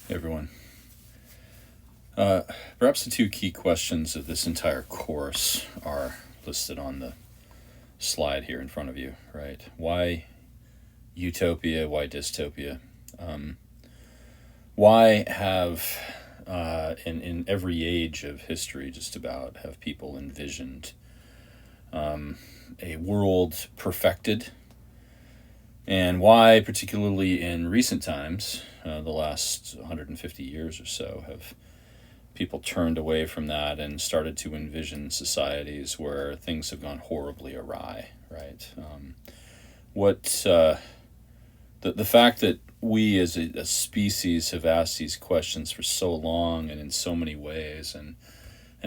Hey everyone. Uh, Perhaps the two key questions of this entire course are listed on the slide here in front of you, right? Why utopia? Why dystopia? Um, why have, in every age of history, just about, have people envisioned a world perfected? And why, particularly in recent times, the last 150 years or so, have people turned away from that and started to envision societies where things have gone horribly awry, right? What the fact that we as a species have asked these questions for so long and in so many ways and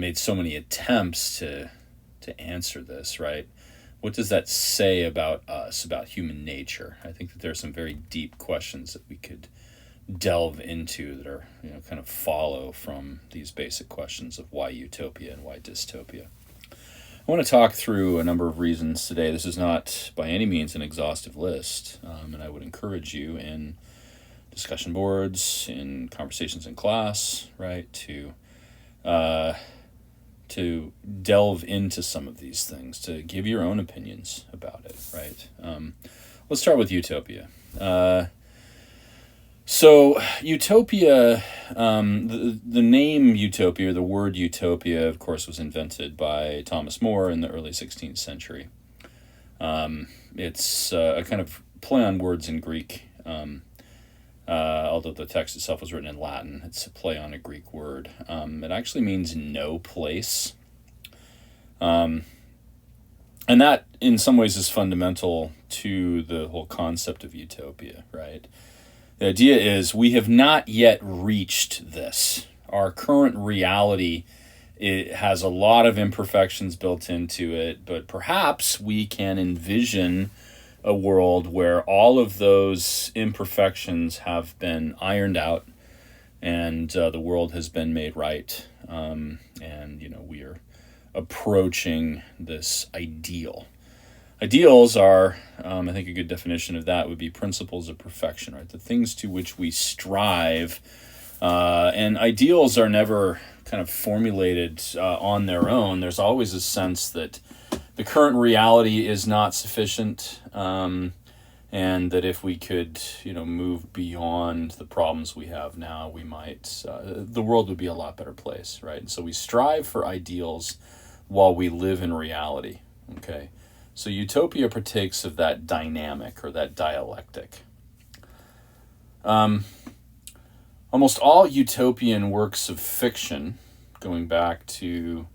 made so many attempts to answer this, right? What does that say about us, about human nature? I think that there are some very deep questions that we could delve into that are kind of follow from these basic questions of why utopia and why dystopia. I want to talk through a number of reasons today. This is not by any means an exhaustive list, and I would encourage you in discussion boards, in conversations in class, right, to delve into some of these things, to give your own opinions about it, right? Let's start with utopia. So, utopia, the name utopia, the word utopia, of course, was invented by Thomas More in the early 16th century. It's a kind of play on words in Greek, although the text itself was written in Latin. It's a play on a Greek word. It actually means no place. And that, in some ways, is fundamental to the whole concept of utopia, right? The idea is we have not yet reached this. Our current reality, it has a lot of imperfections built into it, but perhaps we can envision a world where all of those imperfections have been ironed out and the world has been made right. We are approaching this ideal. Ideals are, I think a good definition of that would be principles of perfection, right? The things to which we strive. And ideals are never kind of formulated on their own. There's always a sense that the current reality is not sufficient, and that if we could, move beyond the problems we have now, we might, the world would be a lot better place, right? And so we strive for ideals while we live in reality, okay? So utopia partakes of that dynamic or that dialectic. Almost all utopian works of fiction, going back to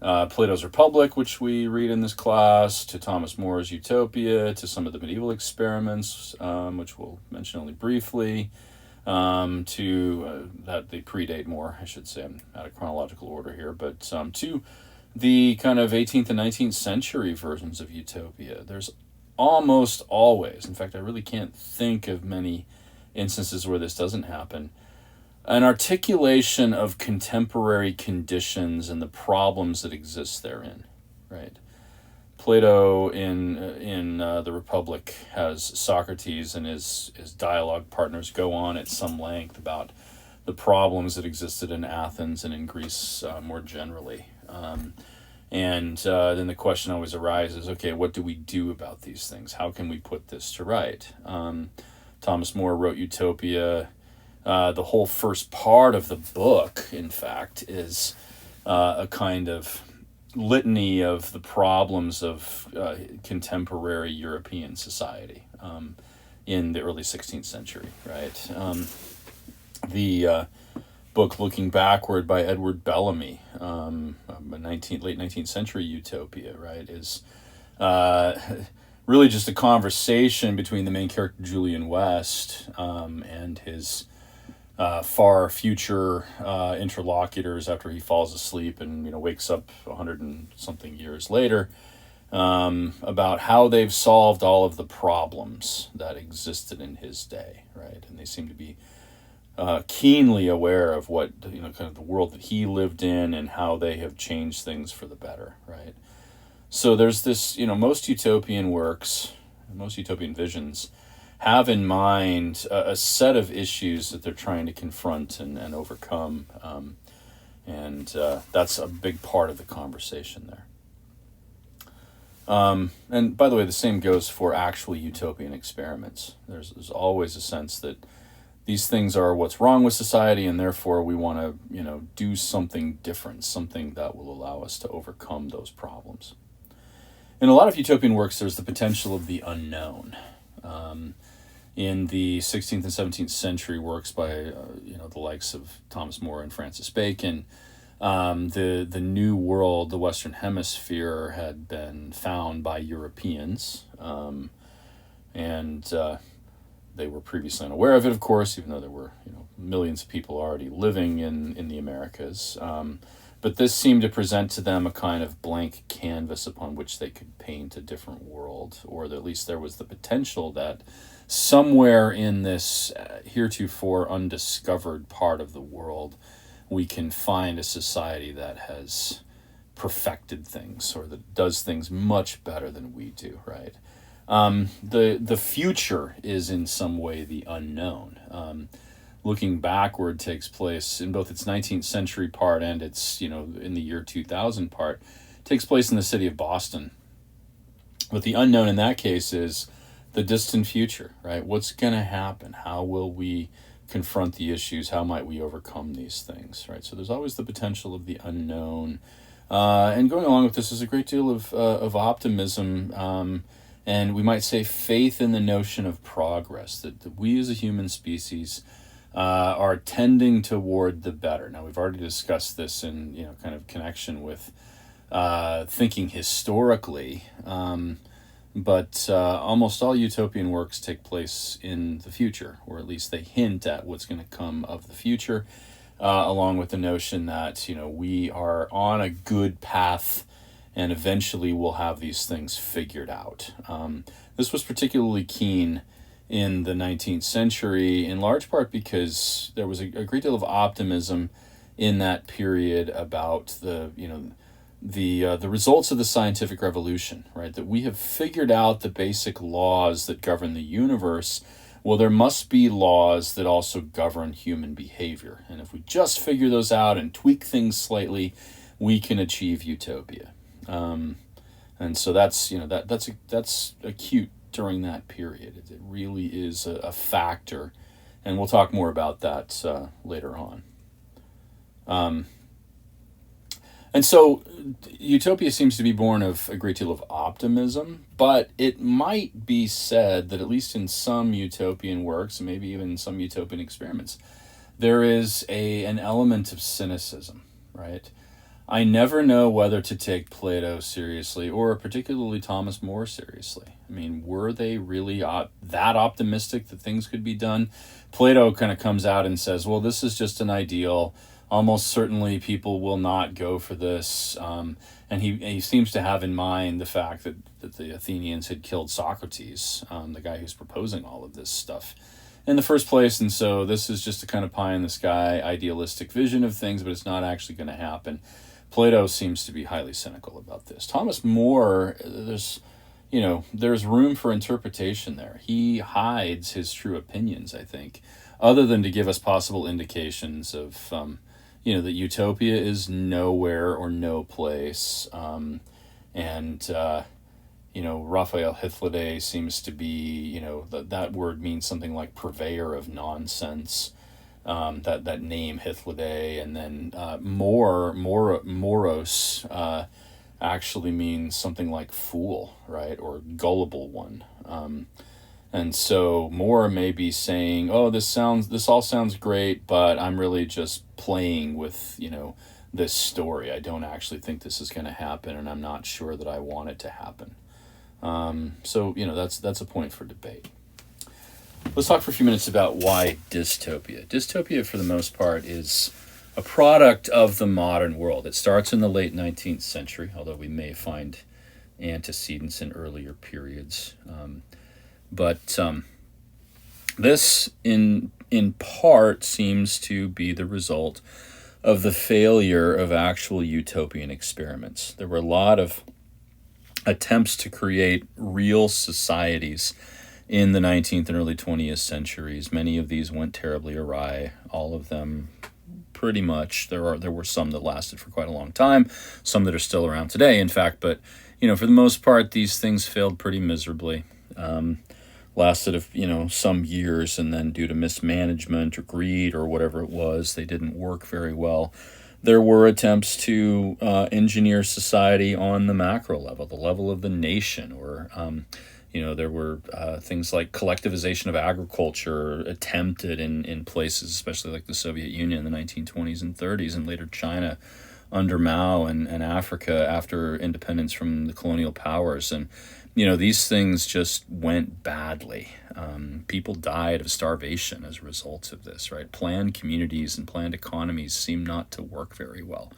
Plato's Republic, which we read in this class, to Thomas More's Utopia, to some of the medieval experiments, which we'll mention only briefly, to that they predate More, I should say. I'm out of chronological order here, but to the kind of 18th and 19th century versions of utopia. There's almost always, in fact, I really can't think of many instances where this doesn't happen, an articulation of contemporary conditions and the problems that exist therein, right? Plato in the Republic has Socrates and his dialogue partners go on at some length about the problems that existed in Athens and in Greece more generally. And then the question always arises, okay, what do we do about these things? How can we put this to right? Thomas More wrote Utopia. The whole first part of the book, in fact, is a kind of litany of the problems of contemporary European society in the early 16th century, right? The book Looking Backward by Edward Bellamy, late 19th century utopia, right, is really just a conversation between the main character Julian West and his far future interlocutors after he falls asleep and wakes up 100 and something years later, about how they've solved all of the problems that existed in his day, right? And they seem to be keenly aware of what kind of the world that he lived in and how they have changed things for the better, right? So there's this, most utopian works, most utopian visions have in mind a set of issues that they're trying to confront and overcome. And that's a big part of the conversation there. And by the way, the same goes for actual utopian experiments. There's always a sense that these things are what's wrong with society, and therefore we want to, do something different, something that will allow us to overcome those problems. In a lot of utopian works, there's the potential of the unknown. In the 16th and 17th century works by, the likes of Thomas More and Francis Bacon, the New World, the Western Hemisphere, had been found by Europeans, and they were previously unaware of it, of course, even though there were millions of people already living in the Americas. But this seemed to present to them a kind of blank canvas upon which they could paint a different world, or at least there was the potential that somewhere in this heretofore undiscovered part of the world, we can find a society that has perfected things, or that does things much better than we do, right? The future is in some way the unknown. Looking backward takes place in both its 19th century part and its, in the year 2000 part, takes place in the city of Boston. But the unknown in that case is the distant future, right? What's going to happen? How will we confront the issues? How might we overcome these things, right? So there's always the potential of the unknown. And going along with this is a great deal of optimism, and we might say faith in the notion of progress, that we as a human species are tending toward the better. Now, we've already discussed this in kind of connection with thinking historically, but almost all utopian works take place in the future, or at least they hint at what's going to come of the future, along with the notion that we are on a good path, and eventually we'll have these things figured out. This was particularly keen in the 19th century, in large part because there was a great deal of optimism in that period about the results of the scientific revolution, right? That we have figured out the basic laws that govern the universe. Well, there must be laws that also govern human behavior. And if we just figure those out and tweak things slightly, we can achieve utopia. And so that's acute during that period. It really is a factor, and we'll talk more about that later on. And so utopia seems to be born of a great deal of optimism, but it might be said that at least in some utopian works, and maybe even in some utopian experiments, there is an element of cynicism, right? I never know whether to take Plato seriously or particularly Thomas More seriously. I mean, were they really that optimistic that things could be done? Plato kind of comes out and says, well, this is just an ideal. Almost certainly people will not go for this. And he seems to have in mind the fact that the Athenians had killed Socrates, the guy who's proposing all of this stuff in the first place. And so this is just a kind of pie-in-the-sky idealistic vision of things, but it's not actually going to happen. Plato seems to be highly cynical about this. Thomas More, there's room for interpretation there. He hides his true opinions, I think, other than to give us possible indications of, that utopia is nowhere or no place. Raphael Hythloday seems to be, that word means something like purveyor of nonsense. That name Hythloday, and then moros actually means something like fool, right, or gullible one. And so More may be saying, oh, this all sounds great, but I'm really just playing with this story. I don't actually think this is going to happen, and I'm not sure that I want it to happen. So that's a point for debate. Let's talk for a few minutes about why dystopia. Dystopia, for the most part, is a product of the modern world. It starts in the late 19th century, although we may find antecedents in earlier periods. But this, in part, seems to be the result of the failure of actual utopian experiments. There were a lot of attempts to create real societies in the 19th and early 20th centuries. Many of these went terribly awry. All of them, pretty much. There were some that lasted for quite a long time, some that are still around today, in fact. But for the most part, these things failed pretty miserably. Lasted some years, and then due to mismanagement or greed or whatever it was, they didn't work very well. There were attempts to engineer society on the macro level, the level of the nation, or there were things like collectivization of agriculture attempted in places, especially like the Soviet Union in the 1920s and 30s, and later China under Mao, and Africa after independence from the colonial powers. And these things just went badly. People died of starvation as a result of this, right? Planned communities and planned economies seem not to work very well.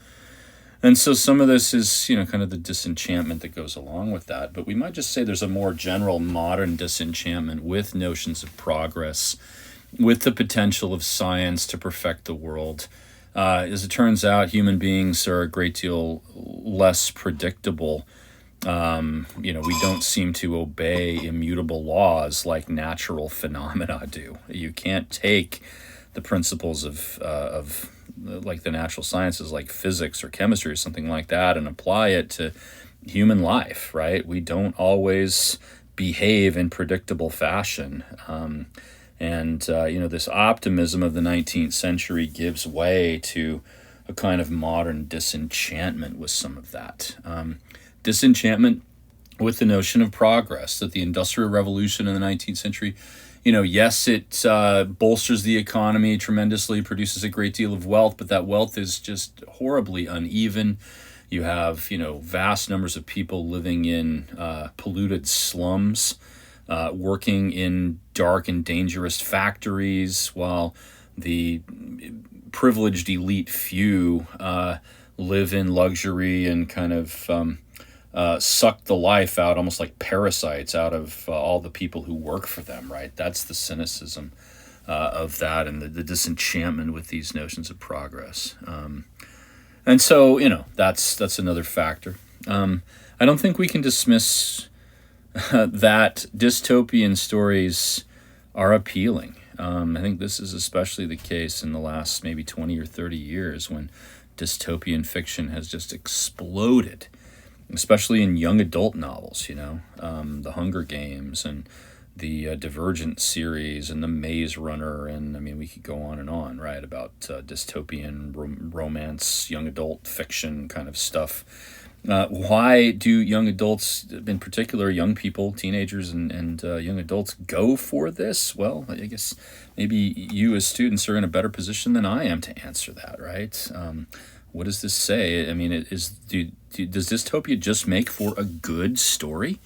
And so some of this is, kind of the disenchantment that goes along with that. But we might just say there's a more general modern disenchantment with notions of progress, with the potential of science to perfect the world. As it turns out, human beings are a great deal less predictable. We don't seem to obey immutable laws like natural phenomena do. You can't take the principles of like the natural sciences, like physics or chemistry or something like that, and apply it to human life, right? We don't always behave in predictable fashion. This optimism of the 19th century gives way to a kind of modern disenchantment with some of that. Disenchantment with the notion of progress, that the Industrial Revolution in the 19th century, yes, it bolsters the economy tremendously, produces a great deal of wealth, but that wealth is just horribly uneven. You have, vast numbers of people living in polluted slums, working in dark and dangerous factories, while the privileged elite few live in luxury and kind of suck the life out, almost like parasites, out of all the people who work for them, right? That's the cynicism of that, and the disenchantment with these notions of progress. And so, that's another factor. I don't think we can dismiss that dystopian stories are appealing. I think this is especially the case in the last maybe 20 or 30 years, when dystopian fiction has just exploded, especially in young adult novels, the Hunger Games and the Divergent series and the Maze Runner, and we could go on and on, right, about dystopian romance, young adult fiction kind of stuff. Why do young adults, in particular young people, teenagers and young adults, go for this? Well, I guess maybe you as students are in a better position than I am to answer that, right? What does this say? Does Dystopia just make for a good story?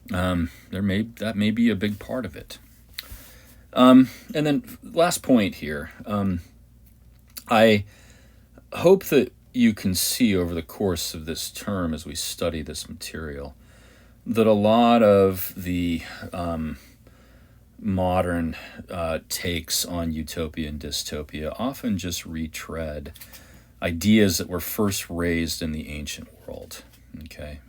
That may be a big part of it. And then last point here. I hope that you can see over the course of this term, as we study this material, that a lot of the modern takes on utopia and dystopia often just retread ideas that were first raised in the ancient world. Okay,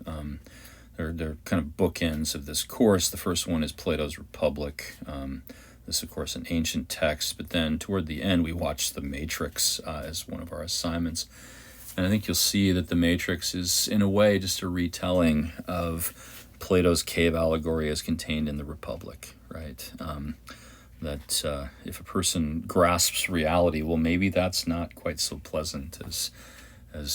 they're kind of bookends of this course. The first one is Plato's Republic. This, of course, an ancient text, but then toward the end we watched The Matrix as one of our assignments. And I think you'll see that The Matrix is, in a way, just a retelling of Plato's cave allegory as contained in the Republic, right? That if a person grasps reality, well, maybe that's not quite so pleasant as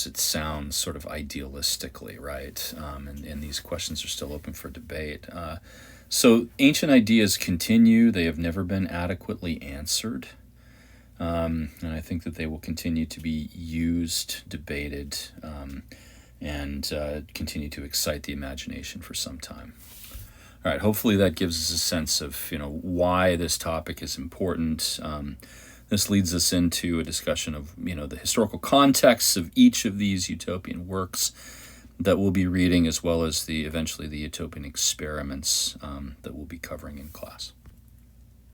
it sounds sort of idealistically, right? And these questions are still open for debate. So ancient ideas continue. They have never been adequately answered. And I think that they will continue to be used, debated, and continue to excite the imagination for some time. All right, hopefully that gives us a sense of why this topic is important. This leads us into a discussion of the historical contexts of each of these utopian works that we'll be reading, as well as eventually the utopian experiments that we'll be covering in class.